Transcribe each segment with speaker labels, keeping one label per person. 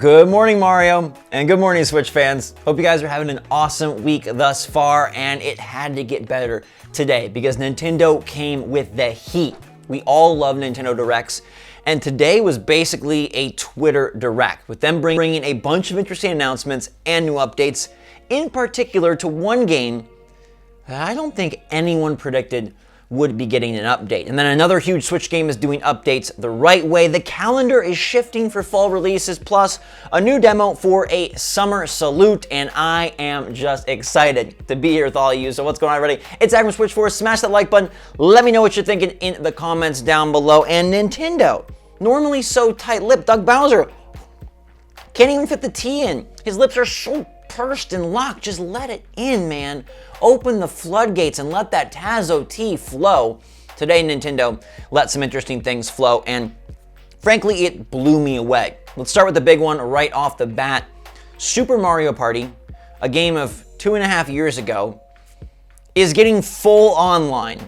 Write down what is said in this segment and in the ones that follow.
Speaker 1: Good morning, Mario, and good morning, Switch fans. Hope you guys are having an awesome week thus far, and it had to get better today because Nintendo came with the heat. We all love Nintendo Directs, and today was basically a Twitter Direct, with them bringing a bunch of interesting announcements and new updates, in particular to one game that I don't think anyone predicted would be getting an update. And then another huge Switch game is doing updates the right way. The calendar is shifting for fall releases, plus a new demo for a summer salute, and I am just excited to be here with all of you. So what's going on, everybody? It's Zach from SwitchForce. Smash that like button. Let me know what you're thinking in the comments down below. And Nintendo, normally so tight-lipped, Doug Bowser can't even fit the T in. His lips are so pursed and locked. Just let it in, man. Open the floodgates and let that Tazo tea flow. Today, Nintendo let some interesting things flow, and frankly, it blew me away. Let's start with the big one right off the bat. Super Mario Party, a game of 2.5 years ago, is getting full online.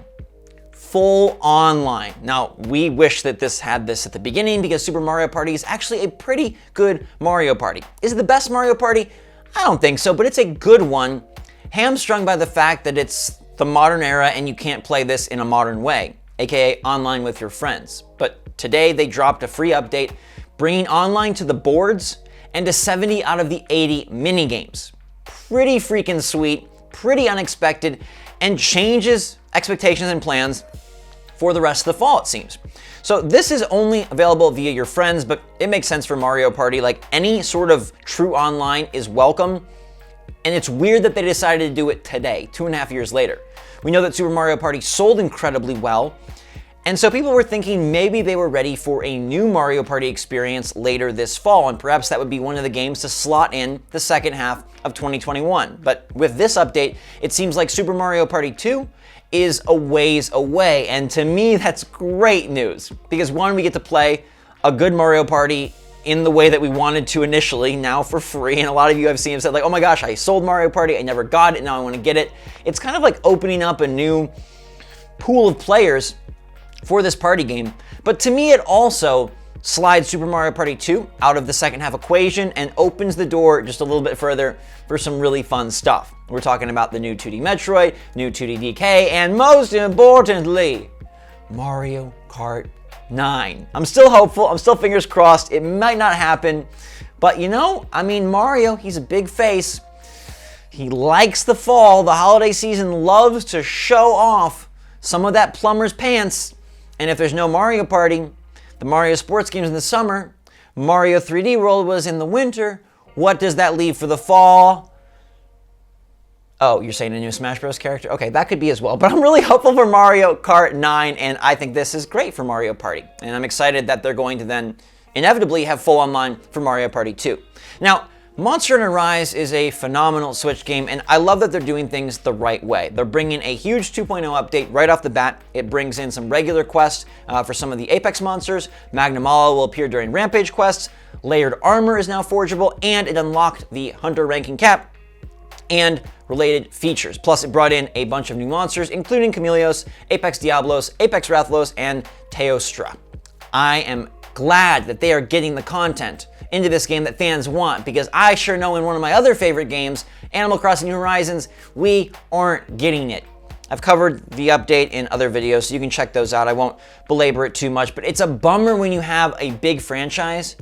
Speaker 1: Full online. Now, we wish that this had this at the beginning because Super Mario Party is actually a pretty good Mario Party. Is it the best Mario Party? I don't think so, but it's a good one, hamstrung by the fact that it's the modern era and you can't play this in a modern way, aka online with your friends. But today they dropped a free update bringing online to the boards and to 70 out of the 80 mini games. Pretty freaking sweet, pretty unexpected, and changes expectations and plans for the rest of the fall, it seems. So this is only available via your friends, but it makes sense for Mario Party. Like, any sort of true online is welcome, and it's weird that they decided to do it today, 2.5 years later. We know that Super Mario Party sold incredibly well, and so people were thinking maybe they were ready for a new Mario Party experience later this fall, and perhaps that would be one of the games to slot in the second half of 2021. But with this update, it seems like Super Mario Party 2 is a ways away, and to me that's great news because one, we get to play a good Mario Party in the way that we wanted to initially, now for free, and a lot of you I've seen have said like, oh my gosh, I sold Mario Party, I never got it, now I want to get it. It's kind of like opening up a new pool of players for this party game, but to me it also slides Super Mario Party 2 out of the second half equation and opens the door just a little bit further for some really fun stuff. We're talking about the new 2D Metroid, new 2D DK, and most importantly, Mario Kart 9. I'm still hopeful, I'm still fingers crossed, it might not happen, but you know, I mean, Mario, he's a big face. He likes the fall, the holiday season loves to show off some of that plumber's pants, and if there's no Mario Party, the Mario sports games in the summer, Mario 3D World was in the winter, what does that leave for the fall? Oh, you're saying a new Smash Bros. Character? Okay, that could be as well. But I'm really hopeful for Mario Kart 9, and I think this is great for Mario Party. And I'm excited that they're going to then inevitably have full online for Mario Party 2. Now, Monster Hunter Rise is a phenomenal Switch game, and I love that they're doing things the right way. They're bringing a huge 2.0 update right off the bat. It brings in some regular quests for some of the Apex monsters. Magnamalo will appear during Rampage quests. Layered armor is now forgeable, and it unlocked the Hunter ranking cap and related features. Plus, it brought in a bunch of new monsters, including Chameleos, Apex Diablos, Apex Rathalos, and Teostra. I am glad that they are getting the content into this game that fans want, because I sure know in one of my other favorite games, Animal Crossing New Horizons, we aren't getting it. I've covered the update in other videos, so you can check those out. I won't belabor it too much, but it's a bummer when you have a big franchise,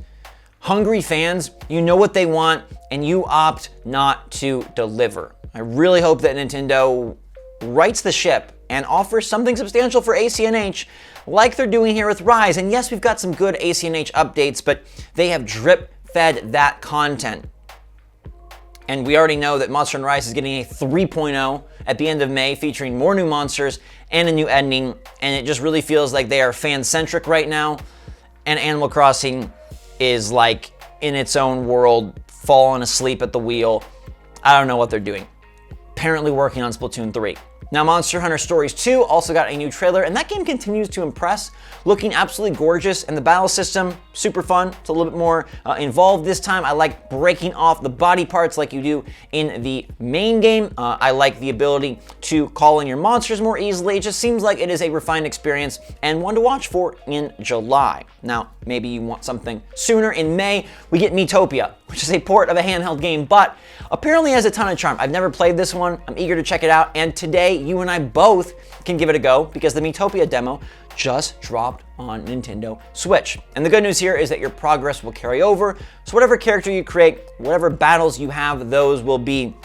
Speaker 1: hungry fans, you know what they want, and you opt not to deliver. I really hope that Nintendo rights the ship and offers something substantial for ACNH like they're doing here with Rise. And yes, we've got some good ACNH updates, but they have drip-fed that content. And we already know that Monster Hunter Rise is getting a 3.0 at the end of May, featuring more new monsters and a new ending, and it just really feels like they are fan-centric right now, and Animal Crossing is like in its own world, falling asleep at the wheel. I don't know what they're doing. Apparently working on Splatoon 3. Now, Monster Hunter Stories 2 also got a new trailer, and that game continues to impress, looking absolutely gorgeous, and the battle system, super fun. It's a little bit more involved this time. I like breaking off the body parts like you do in the main game. I like the ability to call in your monsters more easily. It just seems like it is a refined experience and one to watch for in July. Now, maybe you want something sooner. In May, we get Miitopia, which is a port of a handheld game, but apparently has a ton of charm. I've never played this one. I'm eager to check it out, and today you and I both can give it a go because the Miitopia demo just dropped on Nintendo Switch. And the good news here is that your progress will carry over, so whatever character you create, whatever battles you have, those will be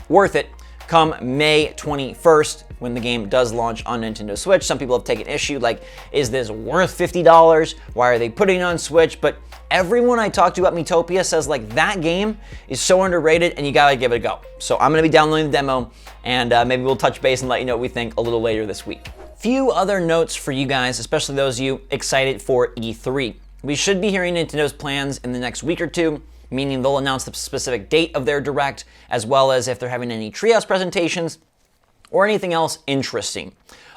Speaker 1: worth it come May 21st when the game does launch on Nintendo Switch. Some people have taken issue, like, is this worth $50? Why are they putting it on Switch? But everyone I talk to about Miitopia says, like, that game is so underrated and you gotta give it a go. So I'm gonna be downloading the demo, and maybe we'll touch base and let you know what we think a little later this week. Few other notes for you guys, especially those of you excited for E3. We should be hearing Nintendo's plans in the next week or two, meaning they'll announce the specific date of their Direct, as well as if they're having any Treehouse presentations or anything else interesting.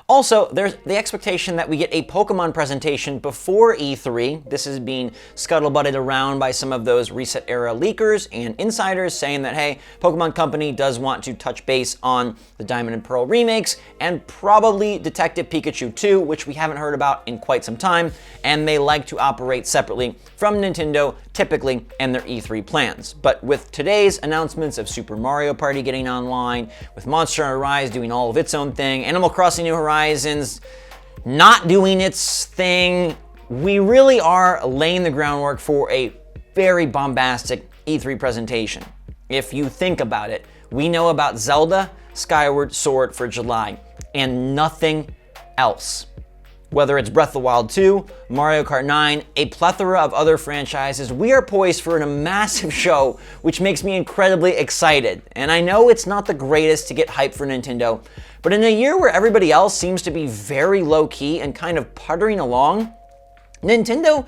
Speaker 1: Also, there's the expectation that we get a Pokemon presentation before E3. This is being scuttlebutted around by some of those Reset Era leakers and insiders saying that, hey, Pokemon Company does want to touch base on the Diamond and Pearl remakes and probably Detective Pikachu 2, which we haven't heard about in quite some time, and they like to operate separately from Nintendo, typically, and their E3 plans. But with today's announcements of Super Mario Party getting online, with Monster Hunter Rise doing all of its own thing, Animal Crossing New Horizons not doing its thing, we really are laying the groundwork for a very bombastic E3 presentation. If you think about it, we know about Zelda Skyward Sword for July and nothing else. Whether it's Breath of the Wild 2, Mario Kart 9, a plethora of other franchises, we are poised for a massive show, which makes me incredibly excited. And I know it's not the greatest to get hyped for Nintendo, but in a year where everybody else seems to be very low-key and kind of puttering along, Nintendo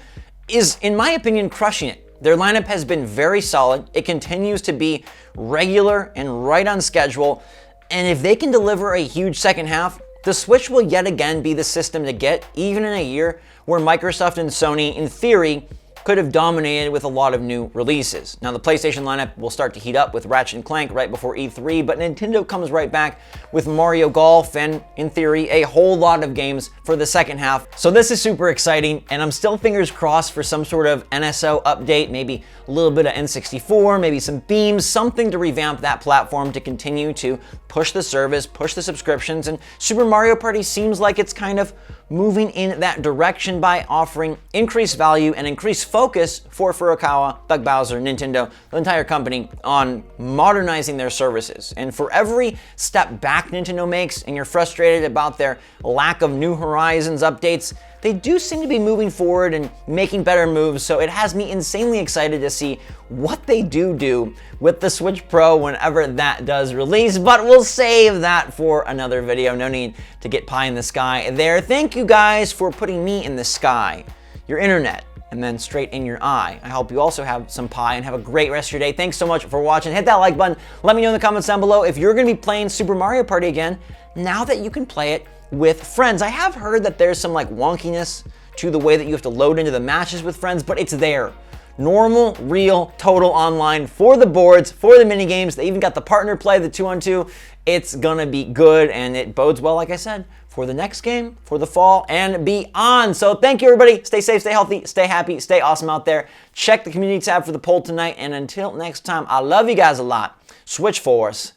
Speaker 1: is, in my opinion, crushing it. Their lineup has been very solid. It continues to be regular and right on schedule. And if they can deliver a huge second half, the Switch will yet again be the system to get, even in a year where Microsoft and Sony, in theory, could have dominated with a lot of new releases. Now, the PlayStation lineup will start to heat up with Ratchet & Clank right before E3, but Nintendo comes right back with Mario Golf and, in theory, a whole lot of games for the second half. So this is super exciting, and I'm still fingers crossed for some sort of NSO update, maybe a little bit of N64, maybe some themes, something to revamp that platform to continue to push the service, push the subscriptions, and Super Mario Party seems like it's kind of moving in that direction by offering increased value and increased focus for Furukawa, Doug Bowser, Nintendo, the entire company on modernizing their services. And for every step back Nintendo makes and you're frustrated about their lack of New Horizons updates, they do seem to be moving forward and making better moves, so it has me insanely excited to see what they do with the Switch Pro whenever that does release, but we'll save that for another video. No need to get pie in the sky there. Thank you guys for putting me in the sky, your internet, and then straight in your eye. I hope you also have some pie and have a great rest of your day. Thanks so much for watching. Hit that like button. Let me know in the comments down below if you're gonna be playing Super Mario Party again now that you can play it with friends. I have heard that there's some like wonkiness to the way that you have to load into the matches with friends, but it's there. Normal, real, total online for the boards, for the mini games. They even got the partner play, the 2-on-2. It's gonna be good, and it bodes well, like I said, for the next game, for the fall, and beyond. So thank you, everybody. Stay safe, stay healthy, stay happy, stay awesome out there. Check the community tab for the poll tonight, and until next time, I love you guys a lot. SwitchForce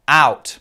Speaker 1: out.